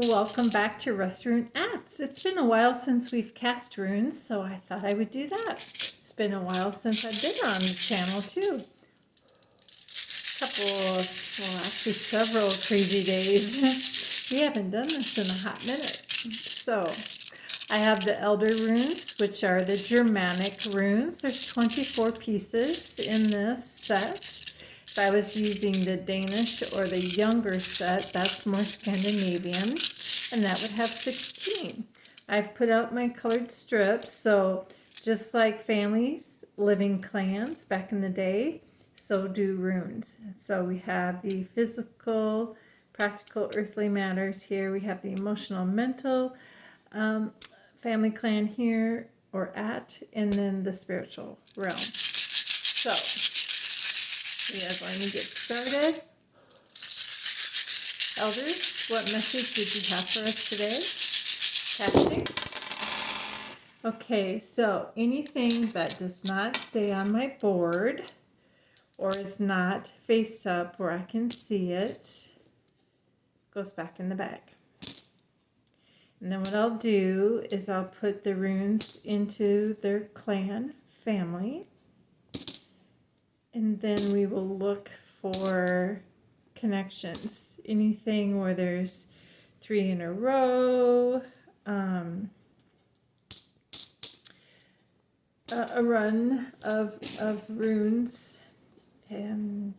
Welcome back to Rune Aett. It's been a while since we've cast runes, so I thought I would do that. It's been a while since I've been on the channel too. Actually several crazy days. We haven't done this in a hot minute. So I have the Elder runes, which are the Germanic runes. There's 24 pieces in this set. If I was using the Danish or the younger set, that's more Scandinavian, and that would have 16. I've put out my colored strips, so just like families, living clans back in the day, so do runes. So we have the physical, practical, earthly matters here. We have the emotional, mental, family clan here, or Aett, and then the spiritual realm. So we are going to get started. Elders, what message did you have for us today? Casting. Okay, so anything that does not stay on my board or is not face up where I can see it goes back in the bag. And then what I'll do is I'll put the runes into their clan family. And then we will look for connections. Anything where there's 3 in a row, a run of runes, and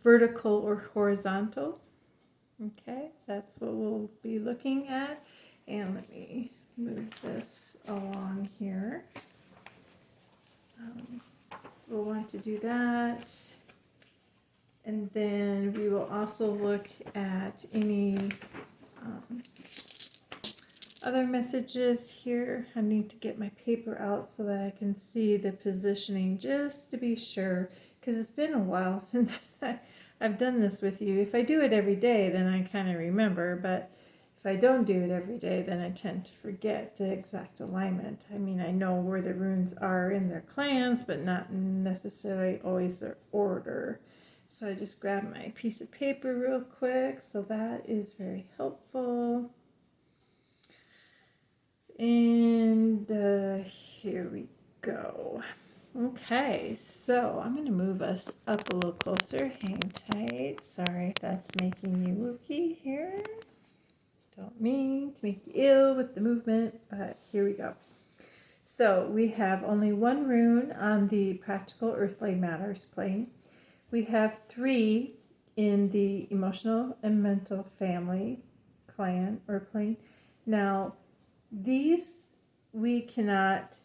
vertical or horizontal. Okay, that's what we'll be looking at. And let me move this along here. We'll want to do that. And then we will also look at any other messages here. I need to get my paper out so that I can see the positioning just to be sure, because it's been a while since I've done this with you. If I do it every day, then I kind of remember, but if I don't do it every day, then I tend to forget the exact alignment. I mean, I know where the runes are in their clans, but not necessarily always their order. So I just grab my piece of paper real quick, so that is very helpful. And here we go. Okay, so I'm going to move us up a little closer. Hang tight. Sorry if that's making you wookie here. Don't mean to make you ill with the movement, but here we go. So we have only one rune on the practical earthly matters plane. We have 3 in the emotional and mental family clan or plane. Now, these we cannot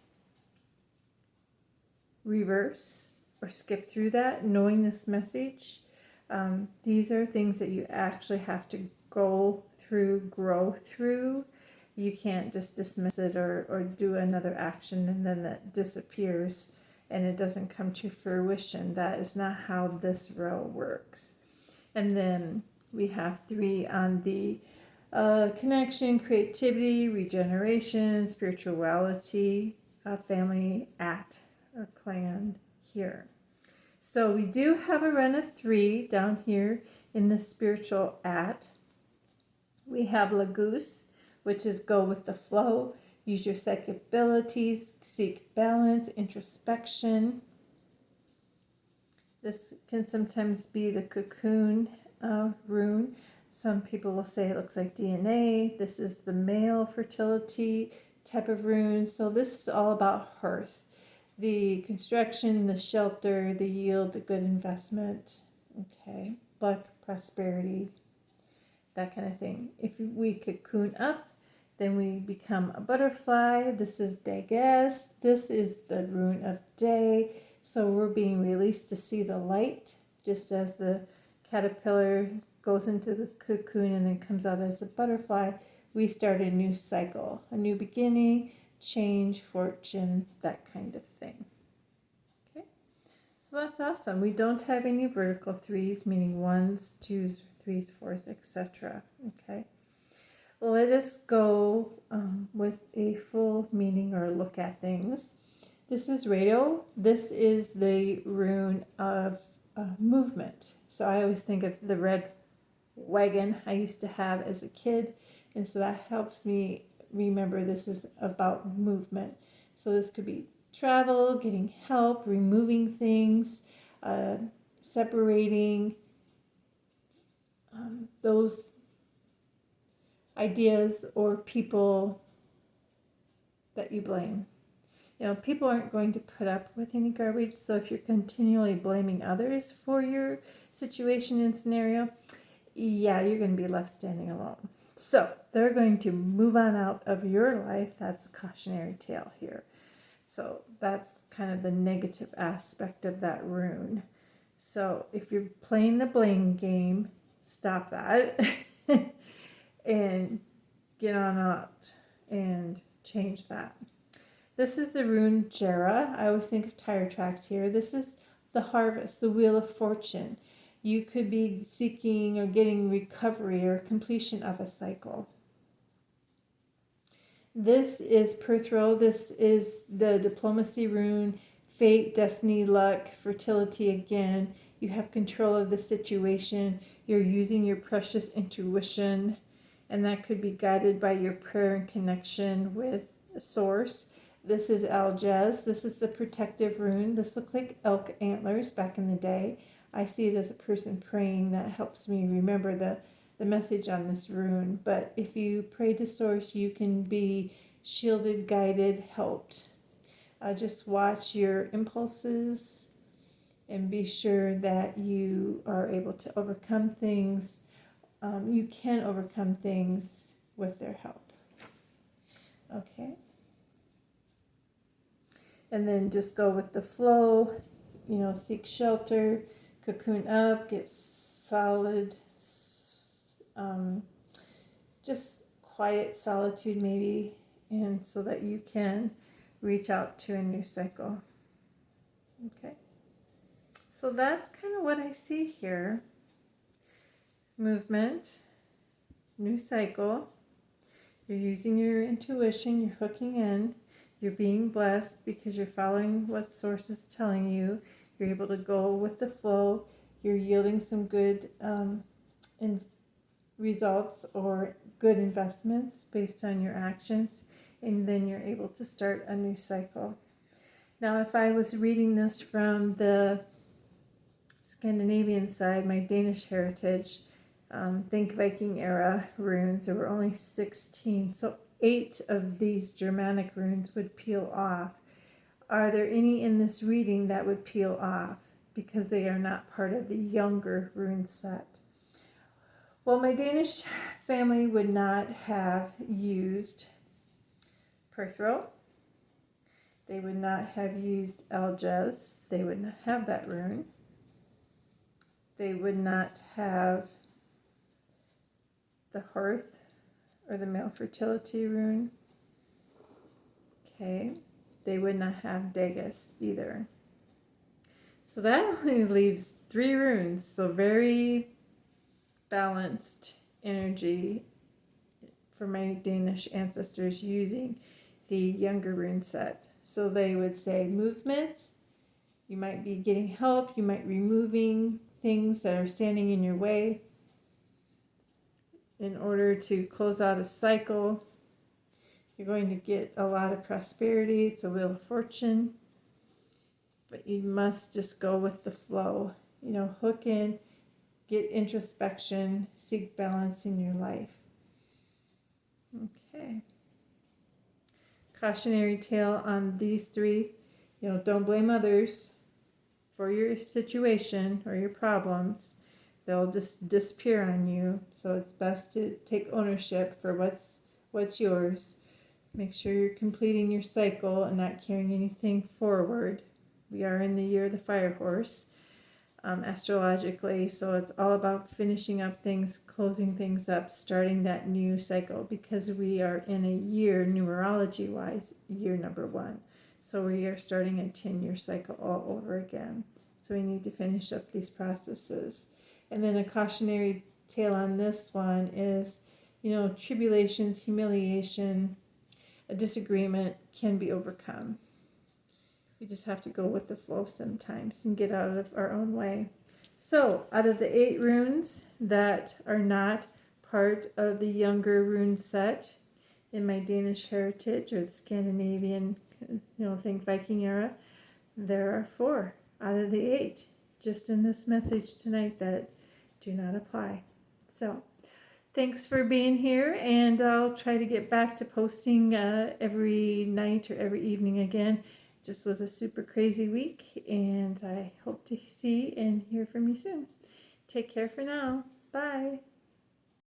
reverse or skip through that knowing this message. These are things that you actually have to go through, grow through. You can't just dismiss it or do another action and then that disappears and it doesn't come to fruition. That is not how this row works. And then we have 3 on the connection, creativity, regeneration, spirituality, family, Aett, or clan here. So we do have a run of 3 down here in the spiritual Aett. We have Lagoose, which is go with the flow, use your psychic abilities, seek balance, introspection. This can sometimes be the cocoon rune. Some people will say it looks like DNA. This is the male fertility type of rune. So this is all about hearth. The construction, the shelter, the yield, the good investment. Okay, luck, prosperity, that kind of thing. If we cocoon up, then we become a butterfly. This is Dages. This is the rune of day. So we're being released to see the light, just as the caterpillar goes into the cocoon and then comes out as a butterfly. We start a new cycle, a new beginning, change, fortune, that kind of thing. Okay, so that's awesome. We don't have any vertical 3s, meaning 1s, 2s, 3s, 4s, etc. Okay, let us go with a full meaning or look at things. This is radio. This is the rune of movement. So I always think of the red wagon I used to have as a kid. And so that helps me remember this is about movement. So this could be travel, getting help, removing things, separating those ideas or people that you blame. People aren't going to put up with any garbage, so if you're continually blaming others for your situation and scenario, yeah, you're going to be left standing alone. So they're going to move on out of your life. That's a cautionary tale here. So that's kind of the negative aspect of that rune. So if you're playing the blame game, stop that and get on out and change that. This is the rune Jera. I always think of tire tracks here. This is the harvest, the wheel of fortune. You could be seeking or getting recovery or completion of a cycle. This is Perthro. This is the diplomacy rune, fate, destiny, luck, fertility again. You have control of the situation. You're using your precious intuition, and that could be guided by your prayer and connection with a source. This is Aett. This is the protective rune. This looks like elk antlers back in the day. I see it as a person praying. That helps me remember the message on this rune. But if you pray to source, you can be shielded, guided, helped. Just watch your impulses and be sure that you are able to overcome things. You can overcome things with their help. Okay. And then just go with the flow, seek shelter, cocoon up, get solid, just quiet solitude maybe, and so that you can reach out to a new cycle. Okay. So that's kind of what I see here. Movement, new cycle. You're using your intuition, you're hooking in. You're being blessed because you're following what source is telling you. You're able to go with the flow. You're yielding some good results or good investments based on your actions. And then you're able to start a new cycle. Now, if I was reading this from the Scandinavian side, my Danish heritage, think Viking era runes, there were only 16. So 8 of these Germanic runes would peel off. Are there any in this reading that would peel off because they are not part of the younger rune set? Well, my Danish family would not have used Perthro. They would not have used Aett. They would not have that rune. They would not have the hearth or the male fertility rune. Okay. They would not have Dagus either. So that only leaves 3 runes. So very balanced energy for my Danish ancestors using the younger rune set. So they would say movement. You might be getting help. You might be removing things that are standing in your way in order to close out a cycle. You're going to get a lot of prosperity. It's a wheel of fortune. But you must just go with the flow. Hook in, get introspection, seek balance in your life. Okay. Cautionary tale on these 3. Don't blame others for your situation or your problems. They'll just disappear on you. So it's best to take ownership for what's yours. Make sure you're completing your cycle and not carrying anything forward. We are in the year of the fire horse, astrologically. So it's all about finishing up things, closing things up, starting that new cycle, because we are in a year, numerology-wise, year number 1. So we are starting a 10-year cycle all over again. So we need to finish up these processes. And then a cautionary tale on this one is, tribulations, humiliation, a disagreement can be overcome. We just have to go with the flow sometimes and get out of our own way. So out of the 8 runes that are not part of the younger rune set in my Danish heritage or the Scandinavian, think Viking era, there are 4 out of the 8 just in this message tonight that do not apply. So thanks for being here, and I'll try to get back to posting every night or every evening again. It just was a super crazy week, and I hope to see and hear from you soon. Take care for now. Bye.